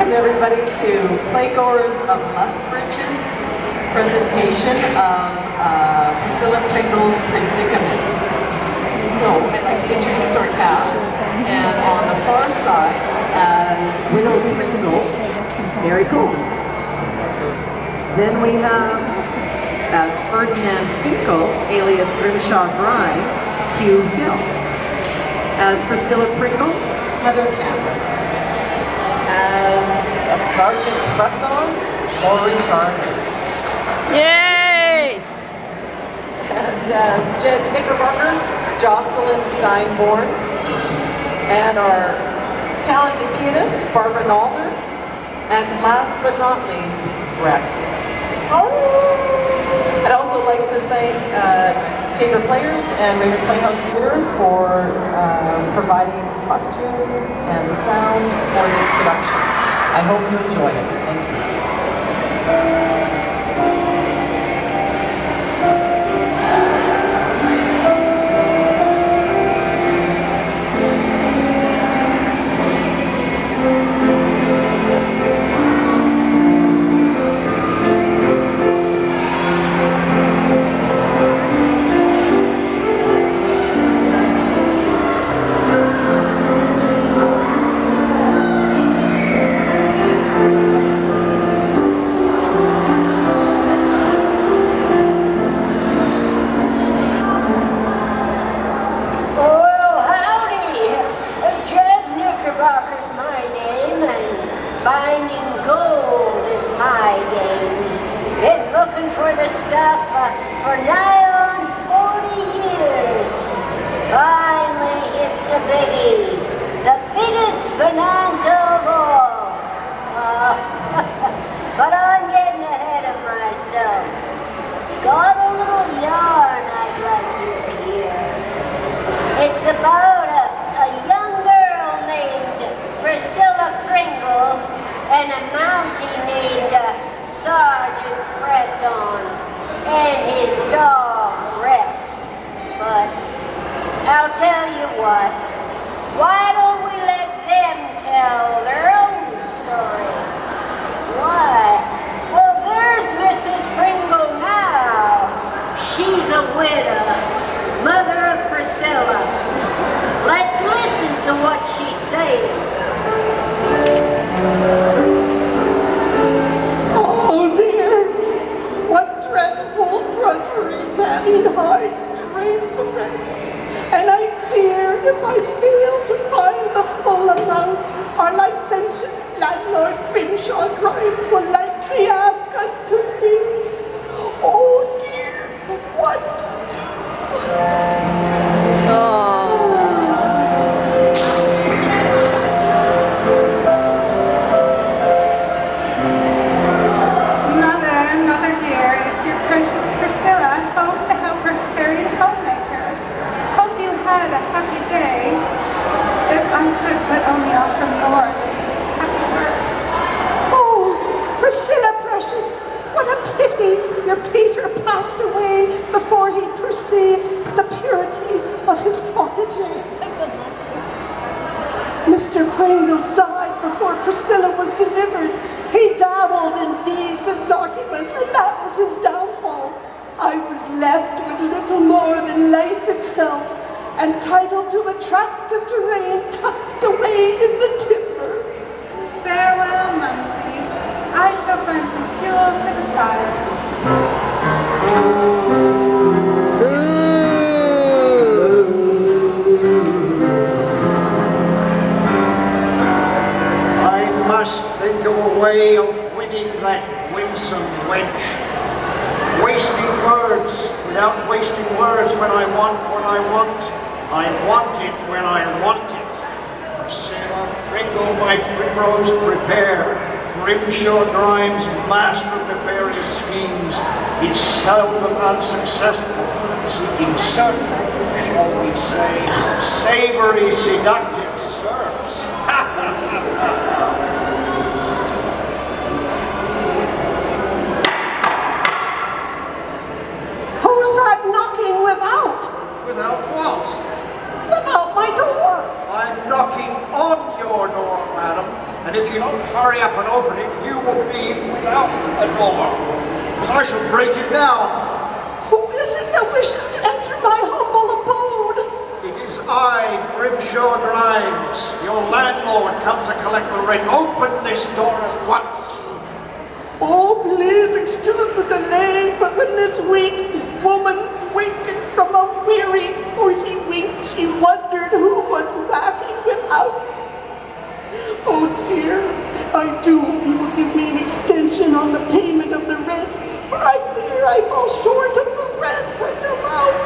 welcome everybody to Playgoers of Lethbridge's presentation of Priscilla Pringle's Predicament. So I'd like to introduce our cast, and on the far side, as Widow Pringle, Mary Combs. Then we have, as Ferdinand Finkel, alias Grimshaw Grimes, Hugh Hill. As Priscilla Pringle, Heather Cameron. As a Sergeant Presson, Laurie Gardner. Yay! And as Jed Knickerbocker, Jocelyn Steinborn. And our talented pianist, Barbara Nalder. And last but not least, Rex. I'd also like to thank Tabor Players and Raven Playhouse Theatre for providing costumes and sound for this production. I hope you enjoy it. Thank you. Finding gold is my game. Been looking for the stuff for nigh on 40 years. Finally hit the biggie. The biggest bonanza of all. But I'm getting ahead of myself. Got a little yarn I'd like you to hear. It's about a young girl named Priscilla Pringle and a Mountie named Sergeant Presson and his dog Rex. But I'll tell you what, why don't we let them tell their own story? Why? Well, there's Mrs. Pringle now. She's a widow, mother of Priscilla. Let's listen to what she's saying. Oh dear, what dreadful drudgery tanning hides to raise the rent. And I fear if I fail to find the full amount, our licentious landlord Grimshaw Grimes will likely ask us to leave. Oh dear, what to do? Mother dear, it's your precious Priscilla, home to help her harried homemaker. Hope you had a happy day. If I could but only offer more than just happy words. Oh, Priscilla precious, what a pity your Peter passed away before he perceived the purity of his protege. Mr. Pringle died before Priscilla was delivered. He dabbled in deeds and documents, and that was his downfall. I was left with little more than life itself, entitled to attractive terrain tucked away in the timber. Farewell, Mumsy. I shall find some fuel for the fire. I must think of a way of winning that winsome wench. Wasting words without wasting words when I want what I want. I want it when I want it. Priscilla Pringle, my primrose, prepare. Grimshaw Grimes, master of nefarious schemes, is seldom unsuccessful, seeking certain, shall we say, savory seductive serfs. Who's that knocking without? Without what? Without my door. I'm knocking on your door, madam, and if you don't don't hurry up and open it, you will be without a door, because I shall break it down. Who is it that wishes to enter my humble abode? It is I, Grimshaw Grimes, your landlord, come to collect the rent. Open this door at once. Oh, please excuse the delay, but when this weak woman wakened from a weary 40 wink, she wondered who was whacking without. Oh dear, I do hope you will give me an extension on the payment of the rent, for I fear I fall short of the rent I am out.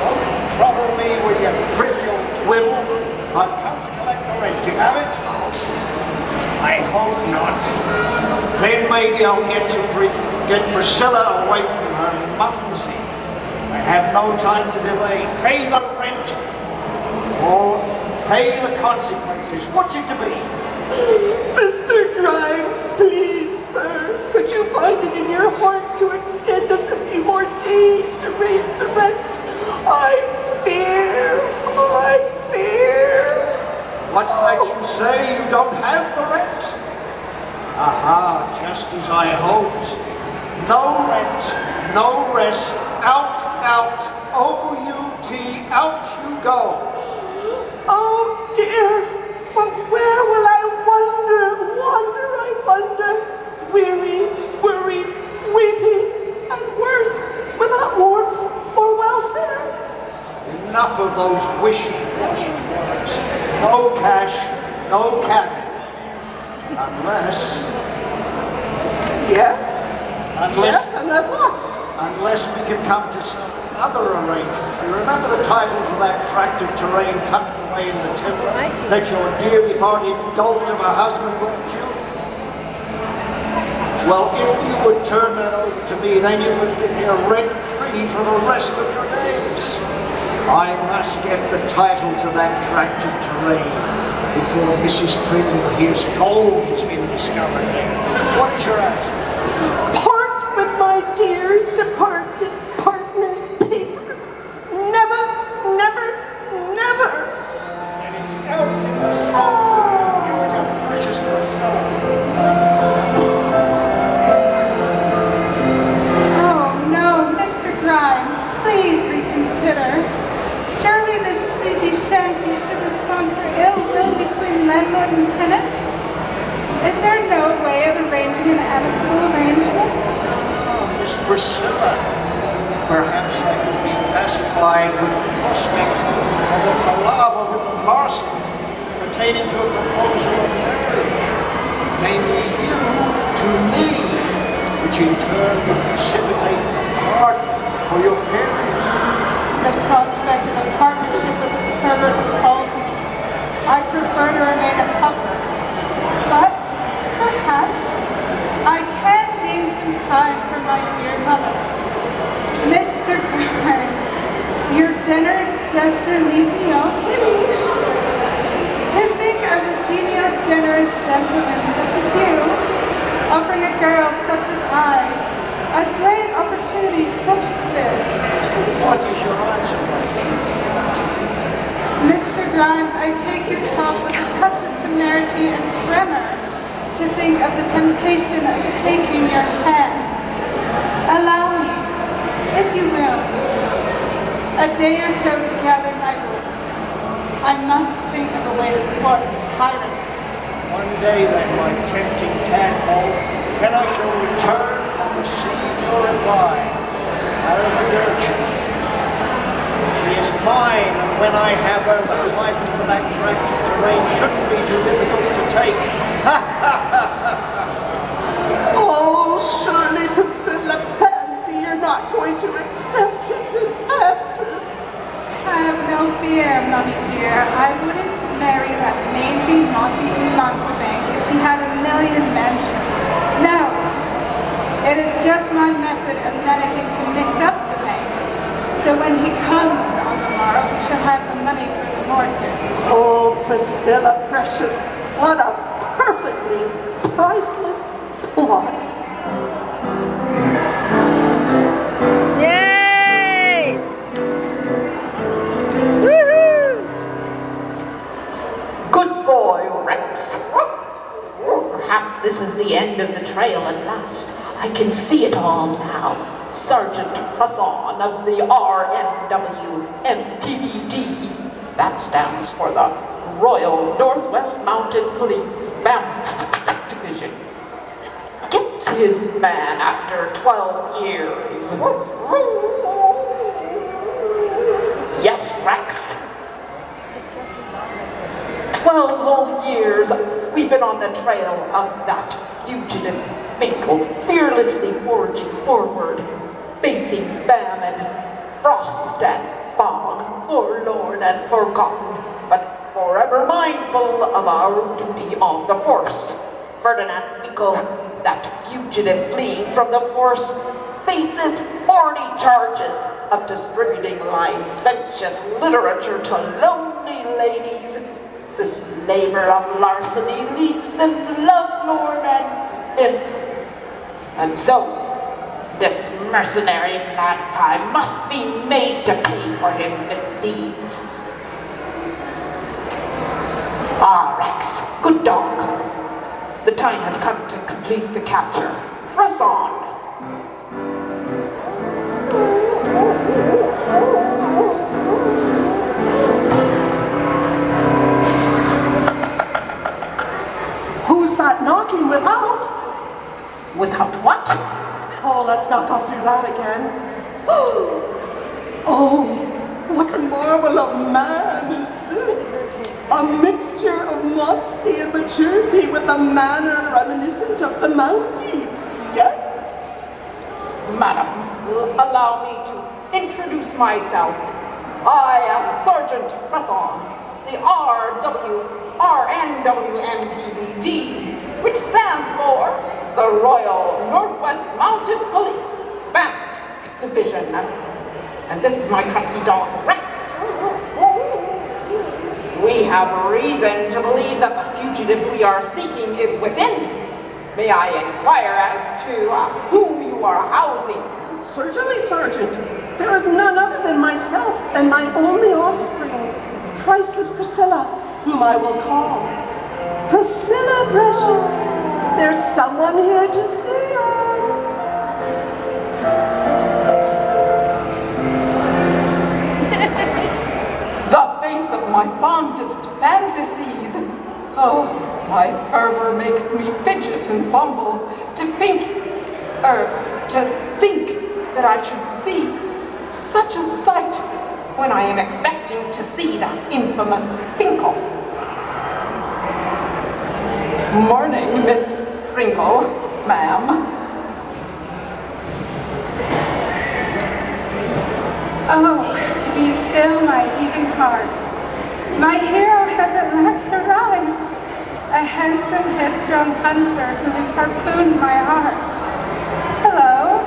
Don't trouble me with your trivial twiddle. I've come to collect the rent. Do you have it? I hope not. Then maybe I'll get Priscilla away from her mumsy. I have no time to delay. Pay the rent or pay the consequences. What's it to be? Mr. Grimes, please, sir, could you find it in your heart to extend us a few more days to raise the rent? I fear. What's that you say? You don't have the rent? Aha, just as I hoped. No rent, no rest, out, O-U-T, out you go. Oh dear, but where will I wander, weary, worried, weeping, and worse, without warmth or welfare? Enough of those wishy-washy words. No cash, no cabin. Yes, unless what? Unless we can come to some other arrangement. You remember the title for that tract of terrain tucked away in the timber that your dear departed dolt of a husband left you? Well, if you would turn that over to me, then you would be here rent-free for the rest of your days. I must get the title to that tract of terrain before Mrs. Pringle hears gold has been discovered there. What is your answer? Part with my dear departed partner's paper. Never. And it's out in the swamp. You and your precious Priscilla. Oh no, Mr. Grimes, please reconsider. Surely this sleazy shanty shouldn't sponsor ill will between landlord and tenant? Is there no way of arranging an amicable arrangement? Oh, Miss Priscilla, perhaps I could be pacified with the prospect of a palaver with the parson pertaining to a proposal of marriage, namely you to me, which in turn would precipitate a pardon for your parents. The prospect of a partnership with this pervert appalls me. I prefer to remain a pauper. But perhaps I can gain some time for my dear mother. Mr. Grimes, your generous gesture leaves me all giddy. To think of a genial, generous gentleman such as you, offering a girl such as I, a great opportunity such as this. What is your answer? Mr. Grimes, I take your talk with a touch of temerity and tremor to think of the temptation of taking your hand. Allow me, if you will, a day or so to gather my wits. I must think of a way to thwart this tyrant. One day then, my tempting tadpole, then I shall return and receive your reply. However, urgent. She is mine, and when I have her, the title for that tract of terrain shouldn't be too difficult to take. Oh, surely, Priscilla Pansy, you're not going to accept his advances. Have no fear, Mummy dear. I wouldn't marry that mangy, moth-eaten mountebank if he had a million mansions. No, it is just my method of managing to mix up the maggot. So when he comes on the morrow, we shall have the money for the mortgage. Oh, Priscilla, precious, what a perfectly priceless plot. Yay! Woohoo! Good boy, Rex. Perhaps this is the end of the trail at last. I can see it all now. Sergeant Presson of the RNW MPBD, that stands for the Royal Northwest Mounted Police Division, gets his man after 12 years. Yes, Rex. 12 whole years we've been on the trail of that fugitive Pringle, fearlessly forging forward, facing famine, frost and fog, forlorn and forgotten, but forever mindful of our duty on the force. Ferdinand Finkel, that fugitive fleeing from the force, faces 40 charges of distributing licentious literature to lonely ladies. This labor of larceny leaves them lovelorn and imp. And so, this mercenary magpie must be made to pay for his misdeeds. Ah, Rex, good dog. The time has come to complete the capture. Press on. Who's that knocking without? Without what? Oh, let's not go through that again. Oh, what marvel of man is this? A mixture of modesty and maturity with a manner reminiscent of the Mounties. Yes? Madam, allow me to introduce myself. I am Sergeant Presson, the RNWMPBD, which stands for the Royal Northwest Mounted Police Division. And this is my trusty dog, Rex. We have reason to believe that the fugitive we are seeking is within. May I inquire as to whom you are housing? Certainly, Sergeant. There is none other than myself and my only offspring, priceless Priscilla, whom I will call. Priscilla, precious, there's someone here to see us. The face of my fondest fantasies. Oh, my fervor makes me fidget and fumble to think that I should see such a sight when I am expecting to see that infamous Finkel. Morning, Miss Pringle, ma'am. Oh, be still, my heaving heart. My hero has at last arrived. A handsome, headstrong hunter who has harpooned my heart. Hello.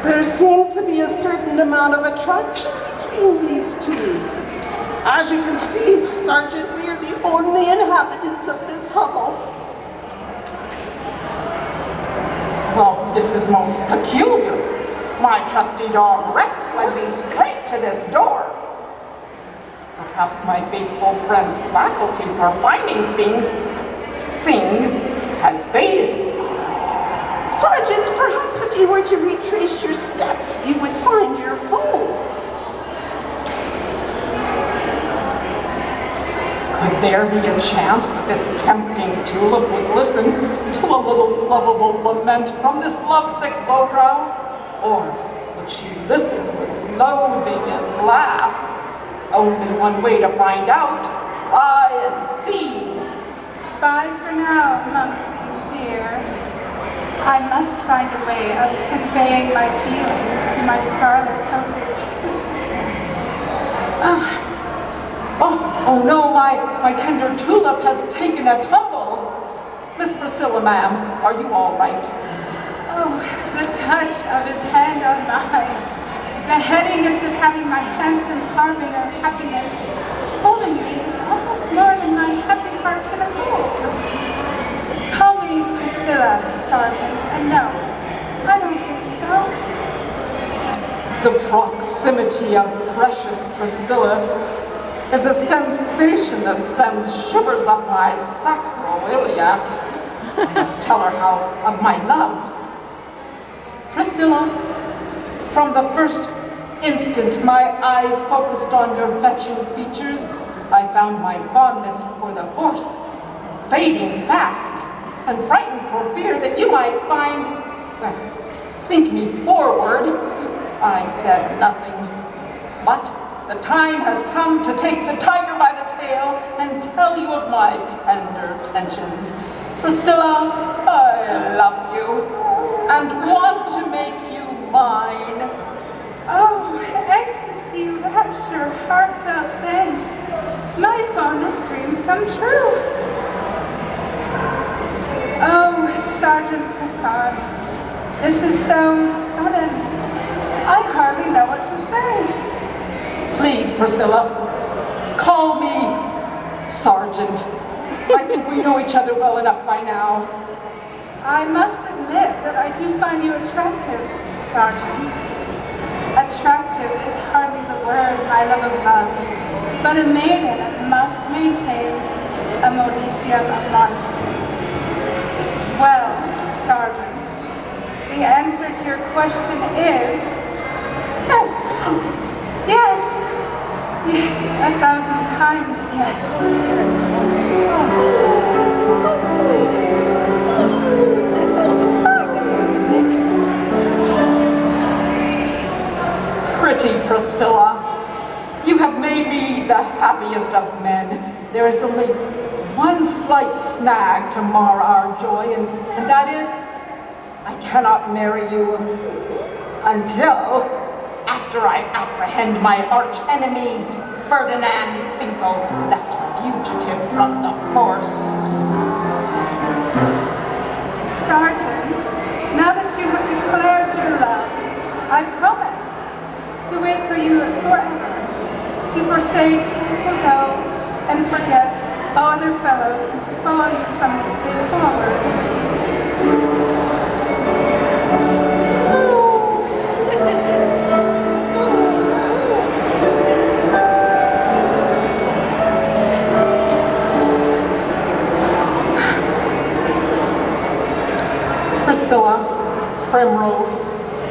There seems to be a certain amount of attraction between these two. As you can see, Sergeant, we are the only inhabitants of this hovel. Well, this is most peculiar. My trusty dog Rex led me straight to this door. Perhaps my faithful friend's faculty for finding things has faded. Sergeant, perhaps if you were to retrace your steps, you would find your foe. Could there be a chance that this tempting tulip would listen to a little lovable lament from this lovesick lowbrow? Or would she listen with loathing and laugh? Only one way to find out. Try and see. Bye for now, Mumsy dear. I must find a way of conveying my feelings to my scarlet-coated Oh no, my tender tulip has taken a tumble. Miss Priscilla, ma'am, are you all right? Oh, the touch of his hand on mine. The headiness of having my handsome harbinger of happiness holding me is almost more than my happy heart can hold. Call me Priscilla, Sergeant, and no, I don't think so. The proximity of precious Priscilla is a sensation that sends shivers up my sacroiliac. I must tell her how of my love. Priscilla, from the first instant my eyes focused on your fetching features, I found my fondness for the horse fading fast, and frightened for fear that you might think me forward. I said nothing, but the time has come to take the tiger by the tail and tell you of my tender tensions. Priscilla, I love you and want to make you mine. Oh, ecstasy, rapture, heartfelt thanks. My fondest dreams come true. Oh, Sergeant Prasad, this is so sudden. I hardly know what to say. Please, Priscilla, call me Sergeant. I think we know each other well enough by now. I must admit that I do find you attractive, Sergeant. Attractive is hardly the word my lover loves, but a maiden must maintain a modicum of modesty. Well, Sergeant, the answer to your question is yes. Yes. Yes, 1,000 times yes. Pretty Priscilla, you have made me the happiest of men. There is only one slight snag to mar our joy, and that is, I cannot marry you until after I apprehend my arch enemy, Ferdinand Finkel, that fugitive from the force. Sergeant, now that you have declared your love, I promise to wait for you forever, to forsake, forgo, and forget all other fellows, and to follow you from this day forward. Priscilla, Primrose,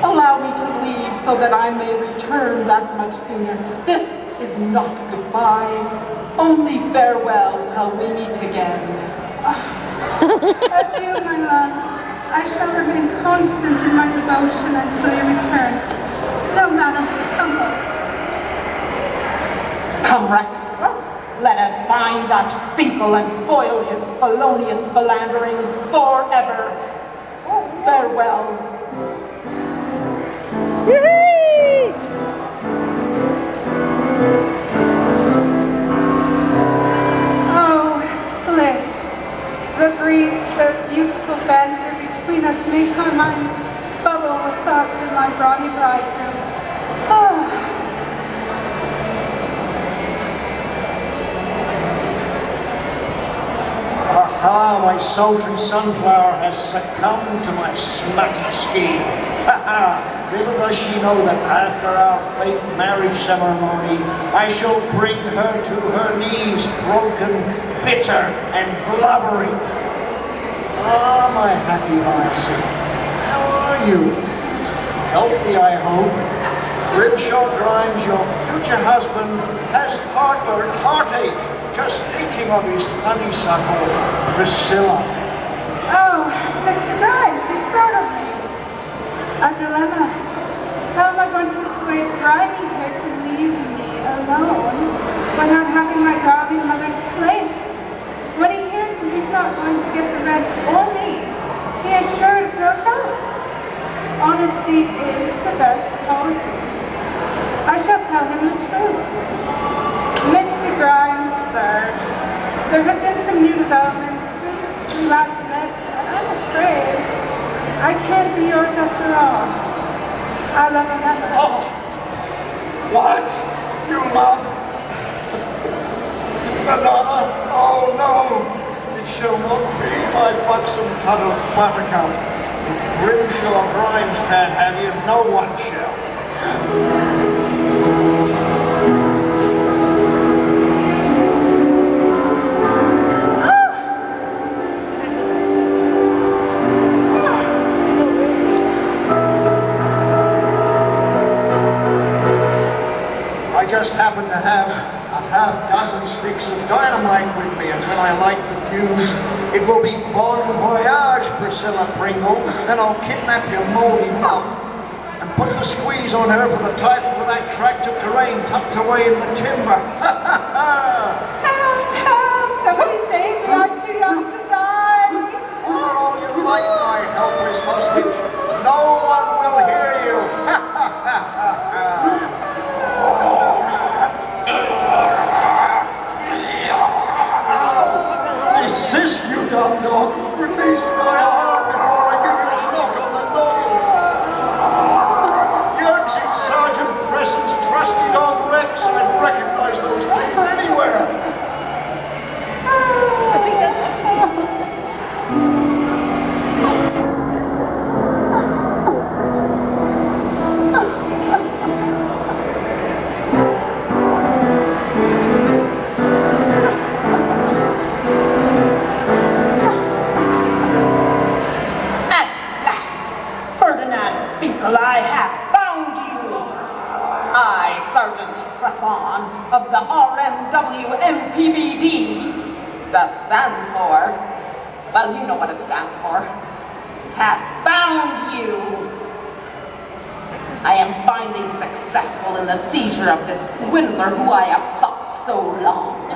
allow me to leave so that I may return that much sooner. This is not goodbye, only farewell till we meet again. Adieu, my love. I shall remain constant in my devotion until you return, no matter how long it takes. Come, Rex, let us find that Finkel and foil his felonious philanderings forever. Farewell. Yay! Oh, bliss. The brief, the beautiful banter between us makes my mind bubble with thoughts of my brawny bridegroom. Oh. Aha, my sultry sunflower has succumbed to my smutty scheme. Ha ha! Little does she know that after our fake marriage ceremony, I shall bring her to her knees, broken, bitter, and blubbering. Ah, my happy Hyacinth, how are you? Healthy, I hope. Grimshaw Grimes, your future husband, has heartache, just thinking of his honeysuckle, Priscilla. Oh, Mr. Grimes, you startled me. A dilemma. How am I going to persuade Grimy here to leave me alone without having my darling mother displaced? When he hears that he's not going to get the rent or me, he is sure to throw us out. Honesty is the best policy. I shall tell him the truth. Mr. Grimes, sir, there have been some new developments since we last met, and I'm afraid I can't be yours after all. I love another. Oh, what? You love another? Oh no, it shall not be, my buxom cuddle buttercup. If Grimshaw Grimes can't have you, no one shall. when I light the fuse. It will be bon voyage, Priscilla Pringle. Then I'll kidnap your moldy mum and put the squeeze on her for the title to that tract of terrain tucked away in the timber. Help, help! Somebody save me, I'm too young to die. Oh, you like my helpless hostage. No one will hear you. Desist, you dumb dog. Release my arm before I give you a knock on the nose. Young's Sergeant Preston's trusty dog Rex. I'd recognize those teeth anywhere. I have found you. I, Sergeant Presson of the RMW MPBD, that stands for, well, you know what it stands for, have found you. I am finally successful in the seizure of this swindler who I have sought so long.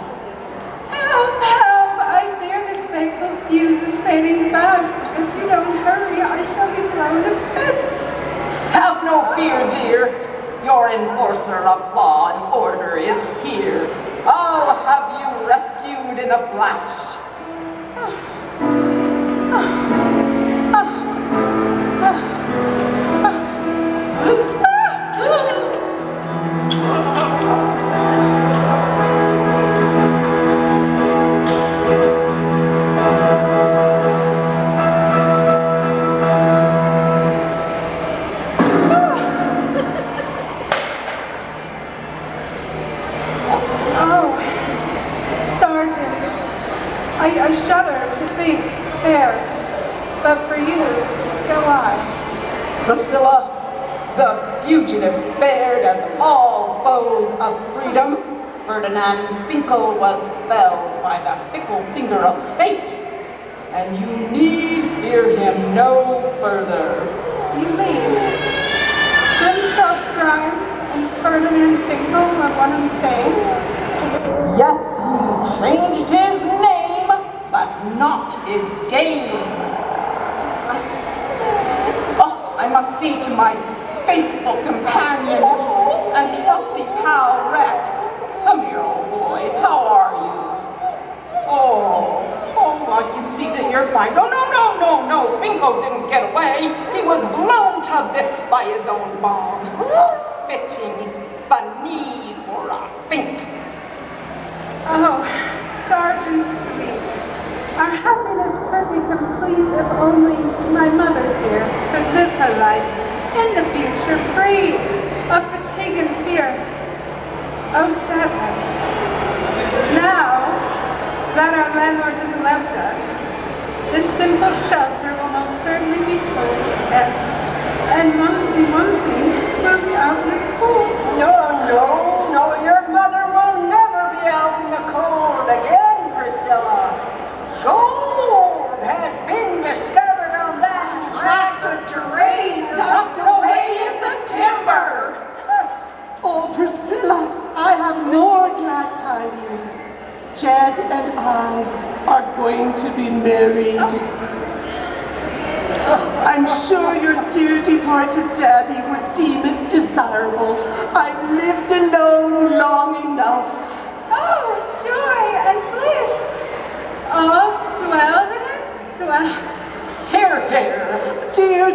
Help, help! I fear this faithful fuse is fading fast. If you don't hurry, I shall be blown to bits. Have no fear, dear. Your enforcer of law and order is here. I'll have you rescued in a flash. I shudder to think there, but for you, go on. Priscilla, the fugitive fared as all foes of freedom. Ferdinand Finkel was felled by the fickle finger of fate, and you need fear him no further. You mean Grimshaw Grimes and Ferdinand Finkel are one and the same? Yes, he changed his name, but not his game. Oh, I must see to my faithful companion and trusty pal Rex. Come here, old boy. How are you? Oh, I can see that you're fine. No. Finkel didn't get away. He was blown to bits by his own bomb. A fitting funny for a Fink. Oh, Sergeant Sweet, our happiness could be complete if only my mother dear could live her life in the future free of fatigue and fear. Oh, sadness. Now that our landlord has left us, this simple shelter will most certainly be sold, and Mumsy will be out in the cold. No, your mother will never be out in the cold again, Priscilla. Gold has been discovered on that tract of terrain tucked away in the timber. Oh, Priscilla, I have more glad tidings. Jed and I are going to be married. I'm sure your dear departed daddy would deem it desirable. I've lived alone long enough. Oh, joy and bliss! Oh, swell that it's swell. Here. Dear.